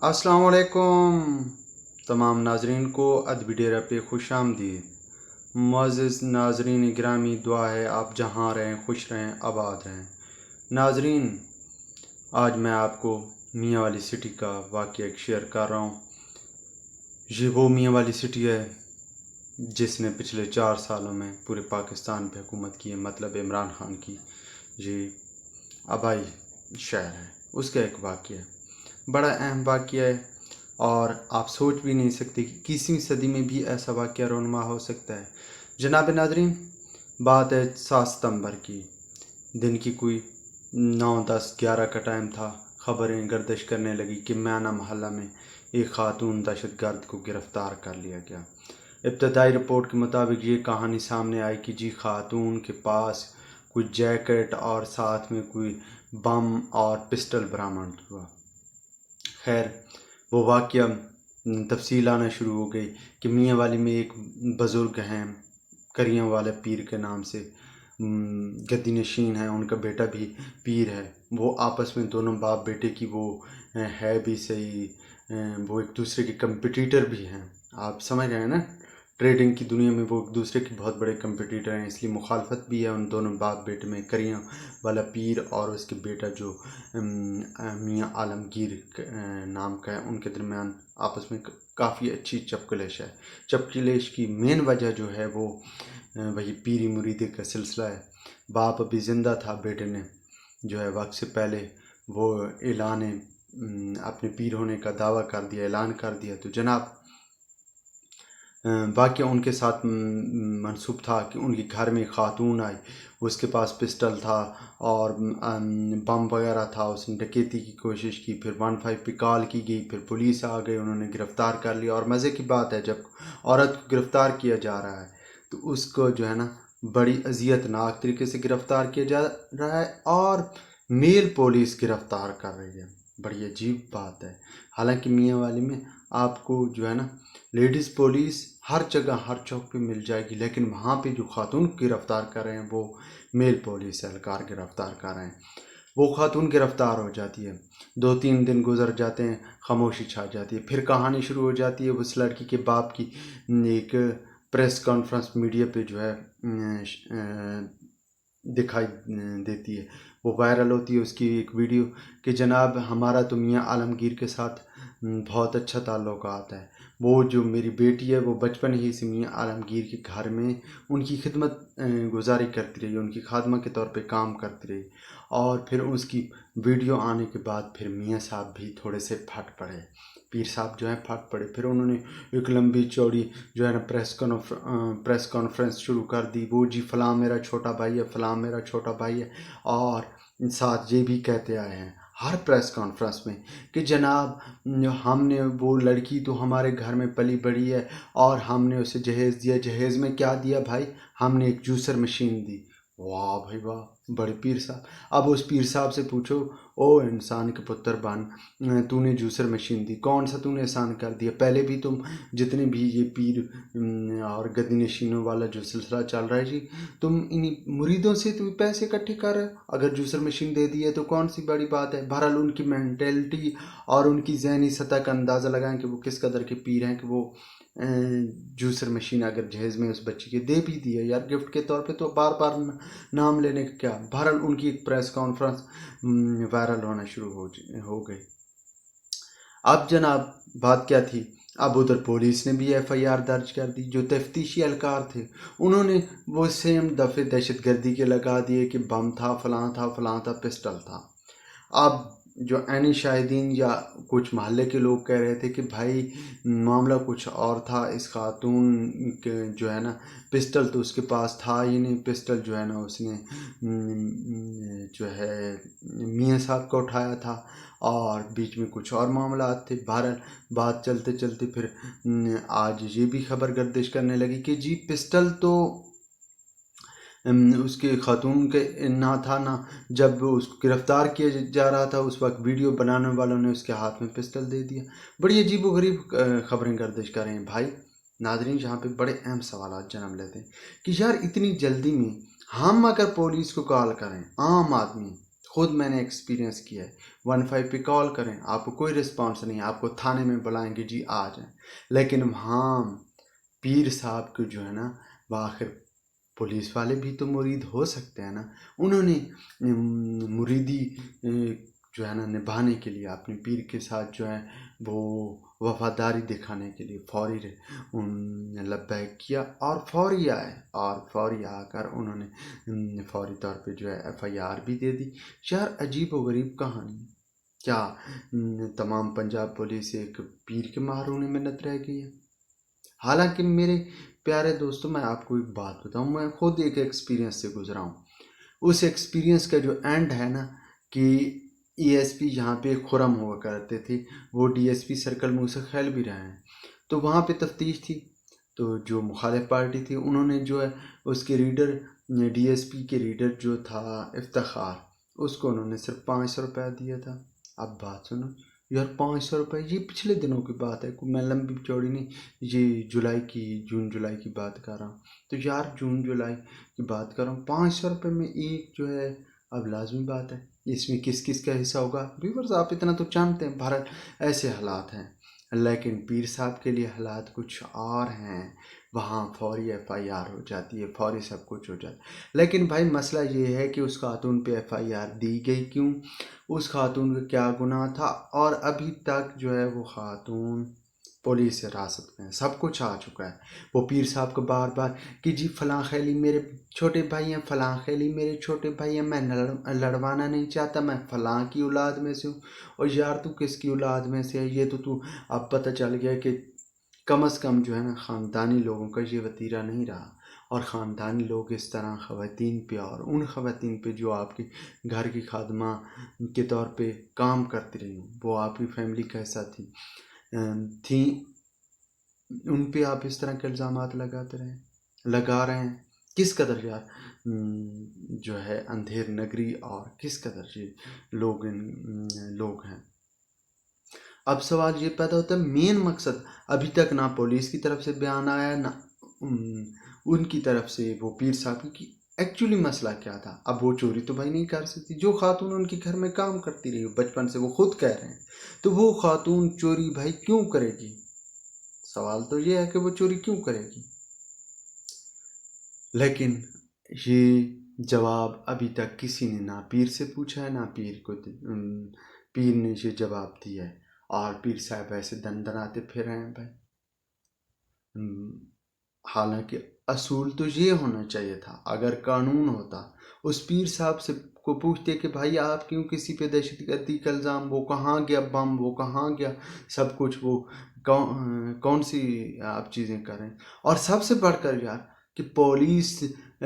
अस्सलाम वालेकुम तमाम नाजरीन को अदबी डेरा पे खुश आमदीद। मुअज़्ज़िज़ नाजरीन गिरामी, दुआ है आप जहाँ रहें खुश रहें आबाद रहें। नाजरीन, आज मैं आपको मियाँ वाली सिटी का वाक़या एक शेयर कर रहा हूँ। ये वो मियाँ वाली सिटी है जिसने पिछले 4 सालों में पूरे पाकिस्तान पे हुकूमत की है, मतलब इमरान खान की ये आबाई शहर है। उसका एक वाक़या है, बड़ा अहम वाक़या है और आप सोच भी नहीं सकते कि 21वीं सदी में भी ऐसा वाक़या रोनुमा हो सकता है। जनाब नाज़रीन, बात है 7 सितंबर की। दिन की कोई 9, 10, 11 का टाइम था। ख़बरें गर्दिश करने लगी कि म्याना मोहल्ला में एक खातून दहशतगर्द को गिरफ़्तार कर लिया गया। इब्तदाई रिपोर्ट के मुताबिक ये कहानी सामने आई कि जी खातून के पास कोई जैकेट और साथ में कोई बम और पिस्टल बरामद हुआ। खैर, वो वाक़या तफसील आना शुरू हो गई कि मियाँ वाली में एक बुज़ुर्ग हैं, करियाँ वाले पीर के नाम से गद्दी नशीन है, उनका बेटा भी पीर है। वो आपस में दोनों बाप बेटे की वो है भी सही, वो एक दूसरे के कंपटीटर भी हैं। आप समझ रहे हैं ना, ट्रेडिंग की दुनिया में वो एक दूसरे के बहुत बड़े कंपटीटर हैं, इसलिए मुखालफत भी है उन दोनों बाप बेटे में। करियाँ वाला पीर और उसके बेटा जो मियाँ आलमगीर नाम का है, उनके दरमियान आपस में काफ़ी अच्छी चपकलेश है। चपकलेश की मेन वजह जो है वो वही पीरी मुरीदी का सिलसिला है। बाप अभी ज़िंदा था, बेटे ने जो है वक्त से पहले वो ऐलान अपने पीर होने का दावा कर दिया, ऐलान कर दिया। तो जनाब, वाक़या उनके साथ मंसूब था कि उनके घर में खातून आई, उसके पास पिस्टल था और बम वगैरह था। उसने डकैती की कोशिश की, फिर 15 पे कॉल की गई, फिर पुलिस आ गई, उन्होंने गिरफ़्तार कर लिया। और मज़े की बात है, जब औरत को गिरफ़्तार किया जा रहा है तो उसको जो है ना बड़ी अज़ियतनाक तरीके से गिरफ़्तार किया जा रहा है और मेल पुलिस गिरफ़्तार कर रही है। बड़ी अजीब बात है। हालांकि मियाँ वाली में आपको जो है ना लेडीज़ पुलिस हर जगह हर चौक पे मिल जाएगी, लेकिन वहाँ पे जो खातून गिरफ़्तार कर रहे हैं वो मेल पुलिस एहलकार गिरफ़्तार कर रहे हैं। वो खातून गिरफ़्तार हो जाती है, 2-3 दिन गुजर जाते हैं, खामोशी छा जाती है। फिर कहानी शुरू हो जाती है उस लड़की के बाप की। एक प्रेस कॉन्फ्रेंस मीडिया पे जो है दिखाई देती है, वो वायरल होती है उसकी एक वीडियो कि जनाब हमारा तो मियाँ आलमगीर के साथ बहुत अच्छा ताल्लुकात है। वो जो मेरी बेटी है वो बचपन ही से मियाँ आलमगीर के घर में उनकी खिदमत गुजारी करती रही, उनकी खादमा के तौर पे काम करती रही। और फिर उसकी वीडियो आने के बाद फिर मियाँ साहब भी थोड़े से फट पड़े, पीर साहब जो है फट पड़े। फिर उन्होंने एक लंबी चौड़ी जो है ना प्रेस कॉन्फ्रेंस शुरू कर दी। वो जी फ़लाँ मेरा छोटा भाई है, फ़लाँ मेरा छोटा भाई है। और साथ ये भी कहते आए हैं हर प्रेस कॉन्फ्रेंस में कि जनाब हमने वो लड़की तो हमारे घर में पली बड़ी है और हमने उसे जहेज़ दिया। जहेज़ में क्या दिया भाई? हमने एक जूसर मशीन दी। वाह भाई वाह, बड़े पीर साहब। अब उस पीर साहब से पूछो, ओ इंसान के पुत्र बन, तूने जूसर मशीन दी, कौन सा तूने एहसान कर दिया? पहले भी तुम जितने भी ये पीर और गद्दी नशीनों वाला जो सिलसिला चल रहा है जी, तुम इन मुरीदों से तो पैसे इकट्ठे कर रहे हो। अगर जूसर मशीन दे दी है तो कौन सी बड़ी बात है? बहरहाल उनकी मेंटेलिटी और उनकी जहनी सतह का अंदाज़ा लगाएं कि वो किस कदर के पीर हैं कि वो जूसर मशीन अगर जहेज़ में उस बच्ची के दे भी दी है यार गिफ्ट के तौर पे, तो बार बार नाम लेने का क्या? बहरहाल उनकी एक प्रेस कॉन्फ्रेंस वायरल होना शुरू हो गई। अब जनाब बात क्या थी, अब उधर पुलिस ने भी एफआईआर दर्ज कर दी। जो तफ्तीशी एहलकार थे उन्होंने वो सेम दफ़े दहशतगर्दी के लगा दिए कि बम था, फलां था, फलां था, पिस्टल था। अब जो ऐनी शाहिदीन या कुछ मोहल्ले के लोग कह रहे थे कि भाई मामला कुछ और था, इस खातून के जो है ना पिस्टल तो उसके पास था ही नहीं, पिस्टल जो है ना उसने जो है मियाँ साहब को उठाया था और बीच में कुछ और मामला थे। बहरहाल बात चलते चलते फिर आज ये भी खबर गर्दिश करने लगी कि जी पिस्टल तो उसके खातून के ना था ना, जब उसको गिरफ़्तार किया जा रहा था उस वक्त वीडियो बनाने वालों ने उसके हाथ में पिस्टल दे दिया। बड़ी अजीब व गरीब खबरें गर्दिश कर रहे हैं भाई। नाजरीन, यहाँ पे बड़े अहम सवाल जन्म लेते हैं कि यार इतनी जल्दी में हम अगर पुलिस को कॉल करें, आम आदमी خود میں نے ایکسپیرینس کیا ہے. 15 پہ کال کریں آپ کو کوئی رسپانس نہیں, آپ کو تھانے میں بلائیں گے جی آ جائیں. لیکن وہاں پیر صاحب کو جو ہے نا بآخر پولیس والے بھی تو مرید ہو سکتے ہیں نا, انہوں نے مریدی جو ہے نا نبھانے کے لیے اپنے پیر کے ساتھ جو ہے وہ وفاداری دکھانے کے لیے فوری لبیک کیا اور فوری آئے, اور فوری آ کر انہوں نے فوری طور پہ جو ہے FIR بھی دے دی. یار عجیب و غریب کہانی. کیا تمام پنجاب پولیس ایک پیر کے مہرونے منت رہ گئی ہے؟ حالانکہ میرے پیارے دوستوں میں آپ کو ایک بات بتاؤں, میں خود ایک ایکسپیرینس سے گزرا ہوں. اس ایکسپیرینس کا جو اینڈ ہے نا کہ ESP جہاں پہ خرم ہوا کرتے تھے وہ DSP سرکل موسی خیل بھی رہے ہیں, تو وہاں پہ تفتیش تھی. تو جو مخالف پارٹی تھی انہوں نے جو ہے اس کے ریڈر DSP کے ریڈر جو تھا افتخار, اس کو انہوں نے صرف 500 روپیہ دیا تھا. اب بات سنو یار, 500 روپے, یہ پچھلے دنوں کی بات ہے, میں لمبی چوڑی نہیں, یہ جون جولائی کی بات کر رہا ہوں. تو یار جون جولائی کی بات کر رہا ہوں, 500 روپے میں ایک جو ہے, اب لازمی بات ہے اس میں کس کس کا حصہ ہوگا. ویورز آپ اتنا تو جانتے ہیں بھارت ایسے حالات ہیں, لیکن پیر صاحب کے لیے حالات کچھ اور ہیں. وہاں فوری FIR ہو جاتی ہے, فوری سب کچھ ہو جاتا ہے. لیکن بھائی مسئلہ یہ ہے کہ اس خاتون پہ FIR دی گئی کیوں, اس خاتون کا کیا گناہ تھا, اور ابھی تک جو ہے وہ خاتون پولیس حراست میں ہے. سب کچھ آ چکا ہے. وہ پیر صاحب کو بار بار کہ جی فلاں خیلی میرے چھوٹے بھائی ہیں, فلاں خیلی میرے چھوٹے بھائی ہیں, میں لڑوانا نہیں چاہتا, میں فلاں کی اولاد میں سے ہوں. اور یار تو کس کی اولاد میں سے ہے, یہ تو اب پتہ چل گیا کہ کم از کم جو ہے نا خاندانی لوگوں کا یہ وتیرہ نہیں رہا. اور خاندانی لوگ اس طرح خواتین پہ, اور ان خواتین پہ جو آپ کی گھر کی خادمہ کے طور پہ کام کرتی رہی ہوں, وہ آپ کی فیملی کیسا تھیں, ان پہ آپ اس طرح کے الزامات لگا رہے ہیں. کس قدر یار جو ہے اندھیر نگری, اور کس قدر یہ لوگ ہیں. اب سوال یہ پیدا ہوتا ہے, مین مقصد ابھی تک نہ پولیس کی طرف سے بیان آیا, نہ ان کی طرف سے وہ پیر صاحب کی ایکچولی مسئلہ کیا تھا. اب وہ چوری تو بھائی نہیں کر سکتی, جو خاتون ان کے گھر میں کام کرتی رہی بچپن سے, وہ خود کہہ رہے ہیں, تو وہ خاتون چوری بھائی کیوں کرے گی؟ سوال تو یہ ہے کہ وہ چوری کیوں کرے گی. لیکن یہ جواب ابھی تک کسی نے نہ پیر سے پوچھا ہے, نہ پیر نے یہ جواب دیا ہے. اور پیر صاحب ایسے دندناتے پھر رہے ہیں بھائی. حالانکہ اصول تو یہ ہونا چاہیے تھا, اگر قانون ہوتا اس پیر صاحب سے کو پوچھتے کہ بھائی آپ کیوں کسی پہ دہشت گردی کا الزام, وہ کہاں گیا بم, وہ کہاں گیا سب کچھ, وہ کون سی آپ چیزیں کر رہے ہیں. اور سب سے بڑھ کر یار کہ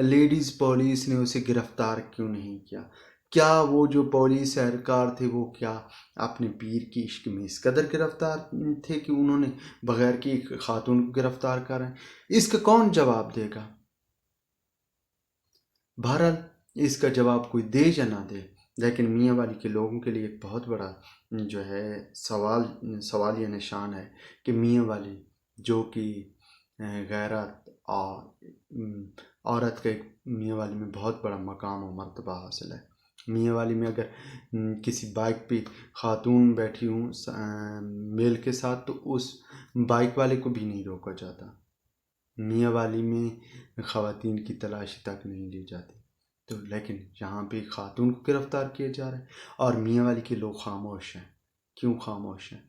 لیڈیز پولیس نے اسے گرفتار کیوں نہیں کیا. کیا وہ جو پولیس اہلکار تھے وہ کیا اپنے پیر کی عشق میں اس قدر گرفتار تھے کہ انہوں نے بغیر کی ایک خاتون کو گرفتار کر رہے ہیں؟ اس کا کون جواب دے گا؟ بہرحال اس کا جواب کوئی دے یا نہ دے, لیکن میاں والی کے لوگوں کے لیے ایک بہت بڑا جو ہے سوال یہ نشان ہے کہ میاں والی جو کہ غیرت اور عورت کا ایک میاں والی میں بہت بڑا مقام و مرتبہ حاصل ہے. میاں والی میں اگر کسی بائک پہ خاتون بیٹھی ہوں میل کے ساتھ, تو اس بائک والے کو بھی نہیں روکا جاتا. میاں والی میں خواتین کی تلاشی تک نہیں لی جاتی. تو لیکن یہاں پہ خاتون کو گرفتار کیا جا رہا ہے, اور میاں والی کے لوگ خاموش ہیں. کیوں خاموش ہیں؟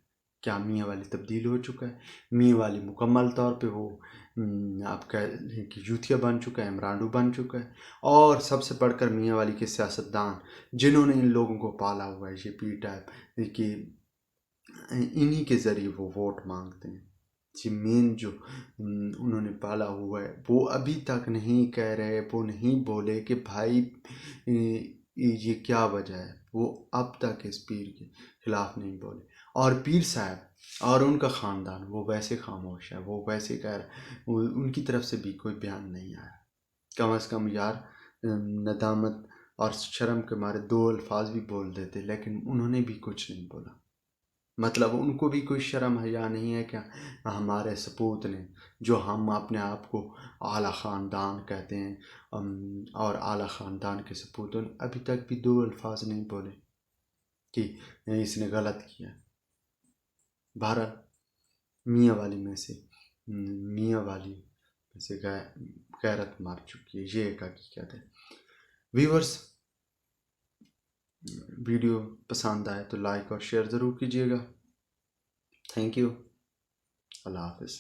کیا میاں والی تبدیل ہو چکا ہے؟ میاں والی مکمل طور پہ وہ آپ کہہ لیں کہ یوتھیا بن چکا ہے, عمرانڈو بن چکا ہے. اور سب سے بڑھ کر میاں والی کے سیاستدان جنہوں نے ان لوگوں کو پالا ہوا ہے, یہ پی ٹائپ کہ انہی کے ذریعے وہ ووٹ مانگتے ہیں. جی مین جو انہوں نے پالا ہوا ہے وہ ابھی تک نہیں کہہ رہے, وہ نہیں بولے کہ بھائی یہ کیا وجہ ہے. وہ اب تک اس پیر کے خلاف نہیں بولے. اور پیر صاحب اور ان کا خاندان وہ ویسے خاموش ہے, وہ ویسے کہہ رہے, ان کی طرف سے بھی کوئی بیان نہیں آیا. کم از کم یار ندامت اور شرم کے مارے 2 الفاظ بھی بول دیتے, لیکن انہوں نے بھی کچھ نہیں بولا. مطلب ان کو بھی کوئی شرم حیا نہیں ہے کہ ہمارے سپوت نے، جو ہم اپنے آپ کو اعلیٰ خاندان کہتے ہیں، اور اعلیٰ خاندان کے سپوتوں نے ابھی تک بھی 2 الفاظ نہیں بولے کہ اس نے غلط کیا۔ بہرحال میاں والی میں سے غیرت مار چکی ہے، یہ ایک حقیقت ہے۔ ویورز، ویڈیو پسند آئے تو لائک اور شیئر ضرور کیجیے گا۔ تھینک یو، اللہ حافظ۔